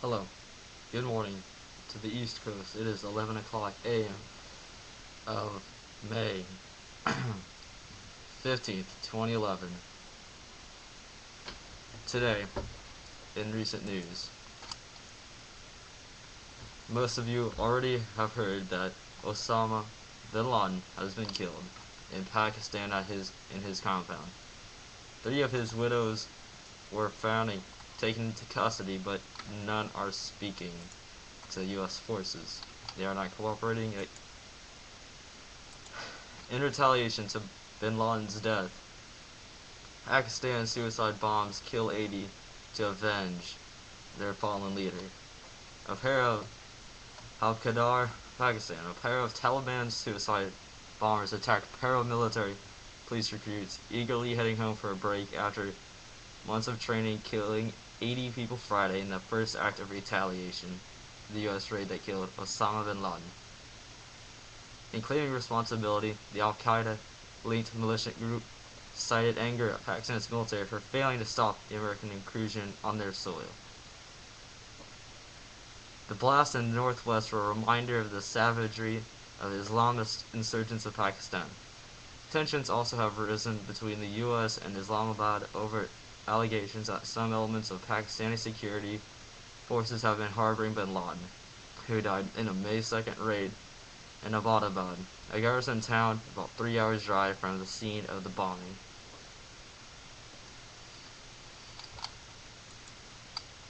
Hello, good morning to the East Coast. It is 11 o'clock a.m. of May 15th, 2011. Today, in recent news, most of you already have heard that Osama bin Laden has been killed in Pakistan in his compound. 3 of his widows were found and taken into custody, but none are speaking to U.S. forces. They are not cooperating. In retaliation to bin Laden's death, Pakistan suicide bombs kill 80 to avenge their fallen leader. A pair of Al-Qadar, Pakistan, a pair of Taliban suicide bombers attacked paramilitary police recruits eagerly heading home for a break after months of training, killing 80 people Friday in the first act of retaliation to the U.S. raid that killed Osama bin Laden. In claiming responsibility, the Al-Qaeda-linked militant group cited anger at Pakistan's military for failing to stop the American incursion on their soil. The blasts in the northwest were a reminder of the savagery of Islamist insurgents of Pakistan. Tensions also have risen between the U.S. and Islamabad over allegations that some elements of Pakistani security forces have been harboring bin Laden, who died in a May 2nd raid in Abbottabad, a garrison town about 3 hours drive from the scene of the bombing.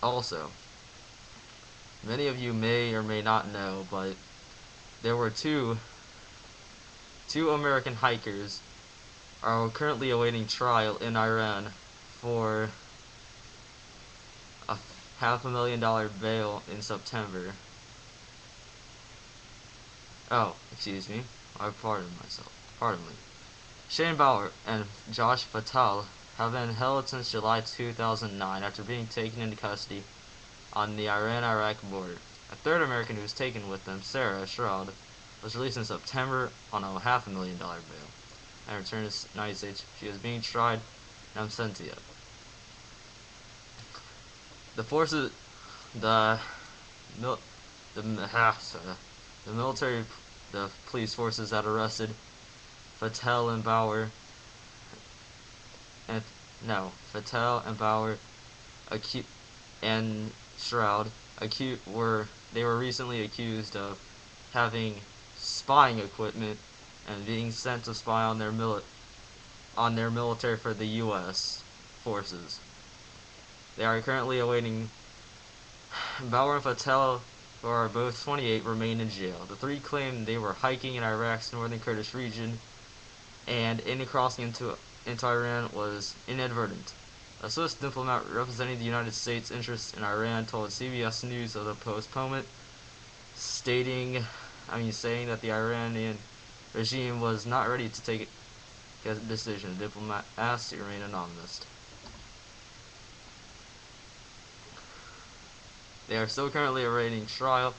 Also, many of you may or may not know, but there were two American hikers are currently awaiting trial in Iran for a $500,000 bail in September. Oh, excuse me. I pardon myself. Pardon me. Shane Bauer and Josh Fatal have been held since July 2009 after being taken into custody on the Iran-Iraq border. A third American who was taken with them, Sarah Shroud, was released in September on a $500,000 bail and returned to the United States. She is being tried in absentia. The forces, the military, the police forces that arrested Fatal and Bauer, and Shroud, they were recently accused of having spying equipment and being sent to spy on their military for the U.S. forces. They are currently awaiting. Bauer and Fatal, who are both 28, remain in jail. The three claim they were hiking in Iraq's northern Kurdish region, and any crossing into Iran was inadvertent. A Swiss diplomat representing the United States' interests in Iran told CBS News of the postponement, saying that the Iranian regime was not ready to take a decision. The diplomat asked to remain anonymous. They are still currently awaiting trial.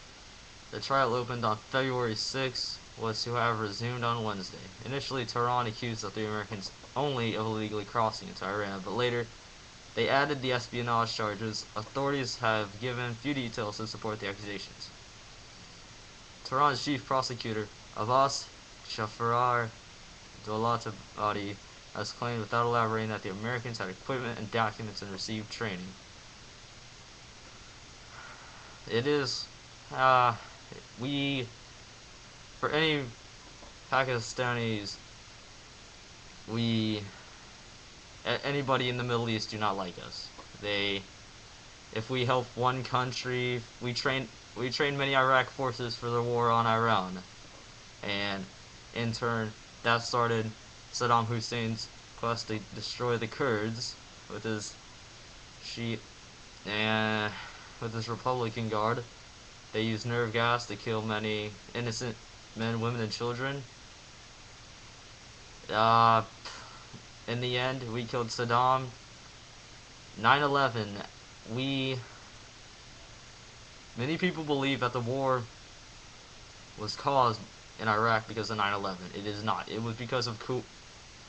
The trial opened on February 6th, was to have resumed on Wednesday. Initially, Tehran accused the three Americans only of illegally crossing into Iran, but later they added the espionage charges. Authorities have given few details to support the accusations. Tehran's chief prosecutor, Abbas Shafarar Dolatabadi, has claimed without elaborating that the Americans had equipment and documents and received training. It is, for any Pakistanis, anybody in the Middle East do not like us. If we help one country, we train many Iraq forces for the war on Iran, and in turn, that started Saddam Hussein's quest to destroy the Kurds with his Republican Guard. They used nerve gas to kill many innocent men, women, and children. In the end, we killed Saddam. 9/11, many people believe that the war was caused in Iraq because of 9/11. It is not. It was because of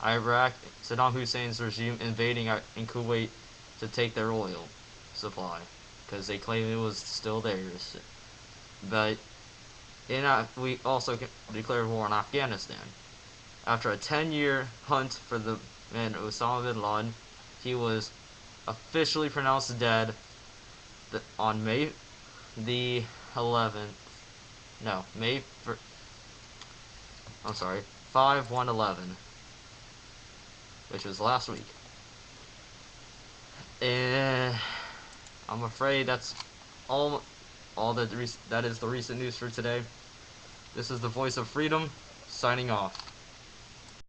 Iraq, Saddam Hussein's regime invading in Kuwait to take their oil supply. because they claim it was still theirs. But we also declared war on Afghanistan. After a 10-year hunt for the man Osama bin Laden, he was officially pronounced dead on May the 11th. No, I'm sorry, 5/1/11, which was last week. And I'm afraid that's all that is the recent news for today. This is the Voice of Freedom, signing off.